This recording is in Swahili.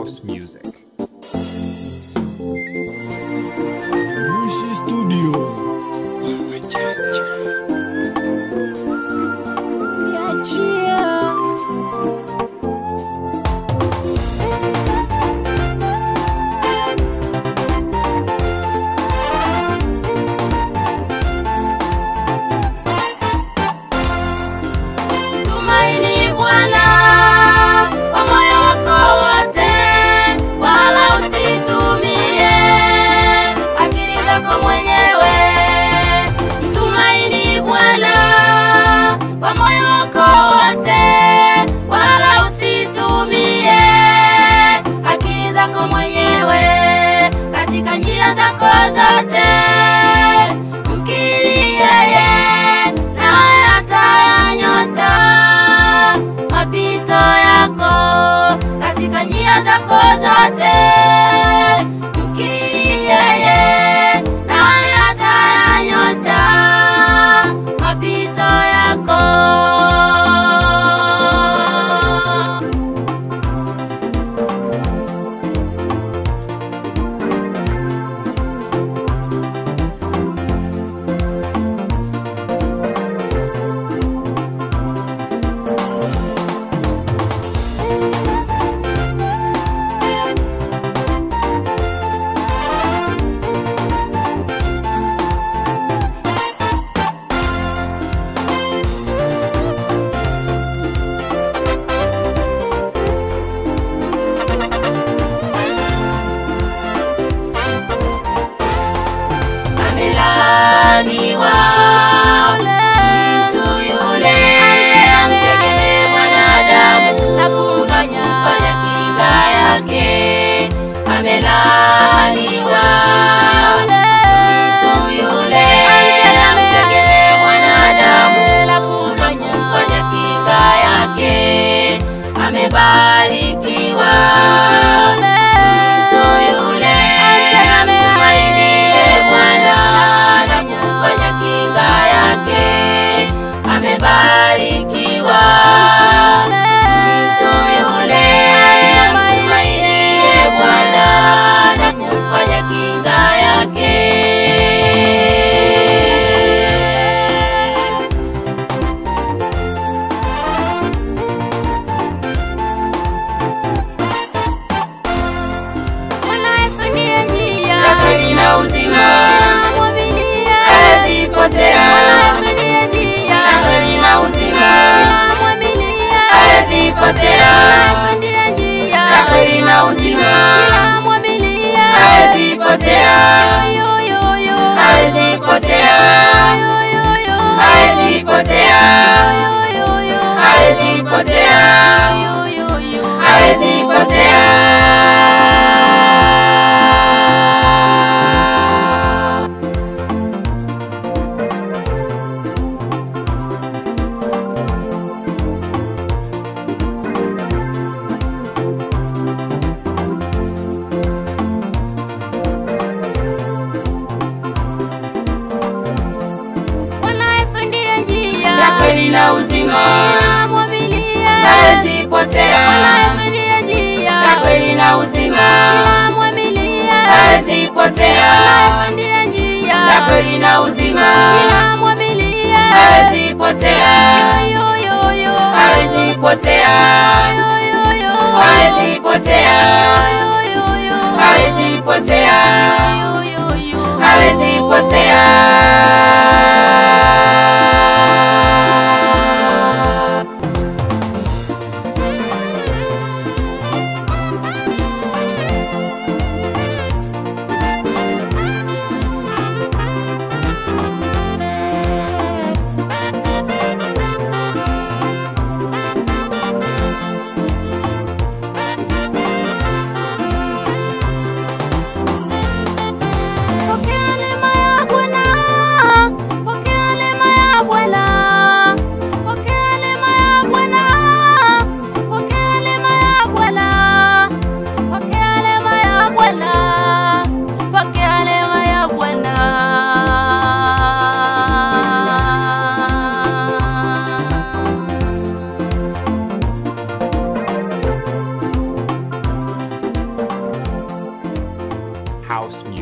house music. Music Studio. Tumaini Bwana kwa moyo wako wote, wala usitumie akili zako mwenyewe. Tumaini Bwana kwa moyo wako wote, wala usitumie akili zako mwenyewe. Katika njia zako zote mkiri yeye, naye atayanyosha mapito yako. Katika njia zako zote mkiri yeye, naye atayanyosha mapito yako. Amelaaniwa mtu yule amtegemee mwanadamu na kumfanya kinga yake. Amelaaniwa mtu yule amtegemee mwanadamu na kumfanya kinga yake. Amebarikiwa mtu yule amtumainie Bwana na kumfanya kinga yake. Amebarikiwa mtu yule amtumainie Bwana na kumfanya kinga yake. Kweli na uzima, hawezi potea. Kweli na uzima, hawezi potea. Kweli na uzima, hawezi potea. Hawezi potea. Hawezi potea. Hawezi potea. Hawezi potea. Kweli na uzima, hawezi potea. Kweli na uzima, hawezi potea. Kweli na uzima, hawezi potea. Hawezi potea. Hawezi potea. Hawezi potea. Hawezi potea. Pokea neema ya Bwana house music.